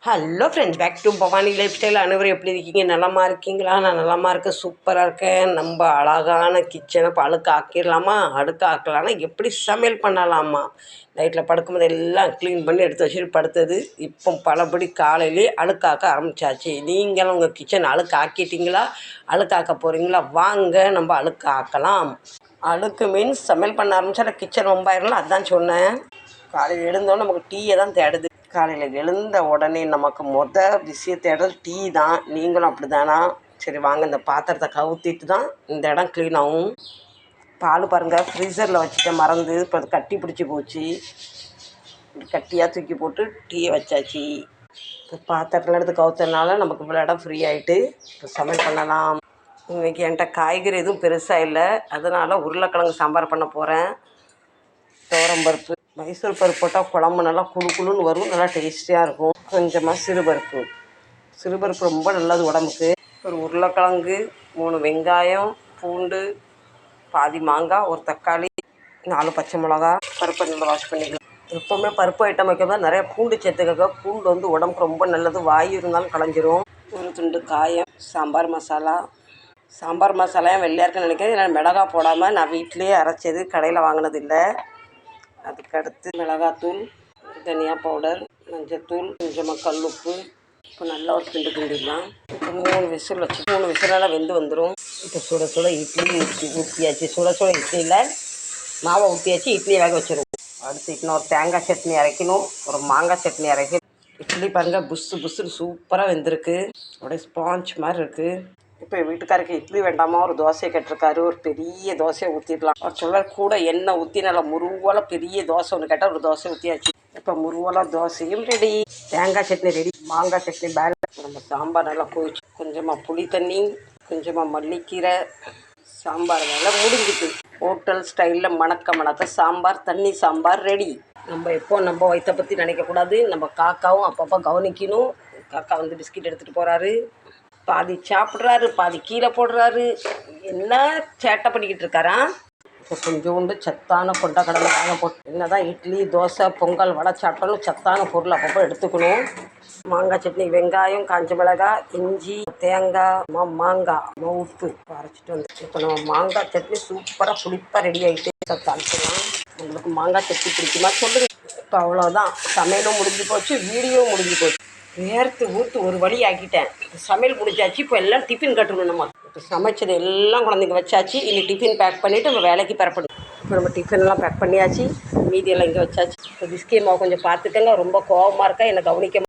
Hello friends, back to Bhavani life style. அனைவரும் எப்படி இருக்கீங்க? நலமா இருக்கீங்களா? நான் நலமா இருக்கேன், சூப்பராக இருக்கேன். நம்ம அழகான கிச்சனை இப்போ அழுக்கு ஆக்கிடலாமா? அழுக்கு ஆக்கலாம்னா எப்படி சமையல் பண்ணலாமா? நைட்டில் படுக்கும்போது எல்லாம் க்ளீன் பண்ணி எடுத்து வச்சுட்டு படுத்தது இப்போ பலபடி காலையிலே அழுக்காக்க ஆரம்பிச்சாச்சு. நீங்களும் உங்கள் கிச்சன் அழுக்கு ஆக்கிட்டீங்களா? அழுக்காக்க போகிறீங்களா? வாங்க நம்ம அழுக்கு ஆக்கலாம். அழுக்கு மீன்ஸ் சமையல் பண்ண ஆரம்பிச்சா கிச்சன் ரொம்ப ஆயிரலாம். அதுதான் சொன்னேன். காலையில் எழுந்தோன்னு நமக்கு டீயை தான் தேடுது. காலையில் எழுந்த உடனே நமக்கு விஷயம் தேடுறது டீ தான். நீங்களும் அப்படி தானா? சரி வாங்க, இந்த பாத்திரத்தை கவுத்திட்டு தான் இந்த இடம் க்ளீன் ஆகும். பால் பாருங்கள், ஃப்ரீசரில் வச்சுட்டேன் மறந்து. இப்போ அது கட்டி பிடிச்சி போச்சு. கட்டியாக தூக்கி போட்டு டீயை வச்சாச்சு. இப்போ பாத்திரத்தில் எடுத்து கவுத்தனால நமக்கு இவ்வளோ இடம் ஃப்ரீ ஆகிட்டு இப்போ சமையல் பண்ணலாம். இன்றைக்கி என்கிட்ட காய்கறி எதுவும் பெருசாக இல்லை, அதனால் உருளைக்கிழங்கு சாம்பார் பண்ண போகிறேன். துவரம்பருப்பு, மைசூர் பருப்பு போட்டால் குழம்பு நல்லா குழுன்னு வரும், நல்லா டேஸ்டியாக இருக்கும். கொஞ்சமாக சிறுபருப்பு ரொம்ப நல்லது உடம்புக்கு. ஒரு உருளைக்கிழங்கு, 3 வெங்காயம், பூண்டு, பாதி மாங்காய், ஒரு தக்காளி, 4 பச்சை மிளகா. பருப்பை நல்லா வாஷ் பண்ணிக்கலாம். எப்போவுமே பருப்பு ஐட்டம் வைக்கும்போது நிறைய பூண்டு சேர்த்துக்க. பூண்டு வந்து உடம்புக்கு ரொம்ப நல்லது, வாயு இருந்தாலும் களைஞ்சிரும். ஒரு துண்டு காயம், சாம்பார் மசாலா வெள்ளையாக இருக்குன்னு நினைக்கிறேன். இல்லை மிளகா போடாமல் நான் வீட்டிலேயே அரைச்சது, கடையில் வாங்கினது இல்லை. அதுக்கடுத்து மிளகாத்தூள், தனியா பவுடர், மஞ்சத்தூள், கொஞ்சமாக கல்லுப்பு. இப்போ நல்லா ஒரு கிண்டிடலாம். இப்போ 3 விசில் வச்சு 3 விசிலால் வெந்து வந்துடும். இப்போ சுட இட்லி ஊற்றியாச்சு. சுட இட்லியில் மாவை ஊற்றியாச்சு. இட்லியை வேக வச்சிருவோம். அடுத்து இன்னொரு தேங்காய் சட்னி அரைக்கணும், ஒரு மாங்காய் சட்னி அரைக்கணும். இட்லி பாருங்கள், புஸ்ஸுன்னு சூப்பராக வெந்திருக்கு. அப்படியே ஸ்பாஞ்ச் மாதிரி இருக்குது. இப்போ என் வீட்டுக்காருக்கு இட்லி வேண்டாமா, ஒரு தோசையை கேட்டிருக்காரு. ஒரு பெரிய தோசையை ஊற்றிடலாம். அவர் சொல்ல கூட எண்ணெய் ஊற்றி நல்லா முருவலாக பெரிய தோசை ஒன்று கேட்டால் ஒரு தோசை ஊற்றியாச்சு. இப்போ முருவலாக தோசையும் ரெடி, தேங்காய் சட்னி ரெடி, மாங்காய் சட்னி பேலன்ஸ். நம்ம சாம்பார் நல்லா போயிடுச்சு. கொஞ்சமாக புளி தண்ணி, கொஞ்சமாக மல்லிக்கீரை. சாம்பார் வேலை முடிஞ்சிட்டு. ஹோட்டல் ஸ்டைலில் மணக்க சாம்பார், தண்ணி சாம்பார் ரெடி. நம்ம வயிற்றை பற்றி நினைக்கக்கூடாது. நம்ம காக்காவும் அப்பப்போ கவனிக்கணும். காக்கா வந்து பிஸ்கட் எடுத்துகிட்டு போகிறாரு. பாதி சாப்பிட்றாரு, பாதி கீழே போடுறாரு. என்ன சேட்டை பண்ணிக்கிட்டு இருக்காராம். இப்போ கொஞ்சோண்டு சத்தான கொண்டக்கடலை வாங்க போட்டு என்ன தான் இட்லி, தோசை, பொங்கல், வடை சாப்பிட்டாலும் சத்தான பொருள் அப்பப்போ எடுத்துக்கணும். மாங்காய் சட்னி, வெங்காயம், காஞ்ச மிளகாய், இஞ்சி, தேங்காய், மாங்காய், உப்பு அரைச்சிட்டு வந்து இப்போ நம்ம மாங்காய் சட்னி சூப்பராக புளிப்பாக ரெடி ஆகிட்டு தாளிச்சிடலாம். உங்களுக்கு மாங்காய் சட்னி பிடிக்குமா சொல்லுங்கள். இப்போ அவ்வளோதான், சமையலும் முடிஞ்சு போச்சு, வீடியோ முடிஞ்சு போச்சு. வேர்த்து ஊற்று ஒரு வழி ஆக்கிட்டேன். சமையல் முடிஞ்சாச்சு. இப்போ எல்லாம் டிஃபின் கட்டணும். நம்ம இப்போ சமைச்சது எல்லாம் குழந்தைங்க வச்சாச்சு. இனி டிஃபின் பேக் பண்ணிவிட்டு நம்ம வேலைக்கு பெறப்படும். இப்போ நம்ம டிஃபின்லாம் பேக் பண்ணியாச்சு. மீதியெல்லாம் இங்கே வச்சாச்சு. இப்போ பிஸ்கி மாவு கொஞ்சம் பார்த்துக்கங்க, ரொம்ப கோபமாக இருக்கா, என்னை கவனிக்க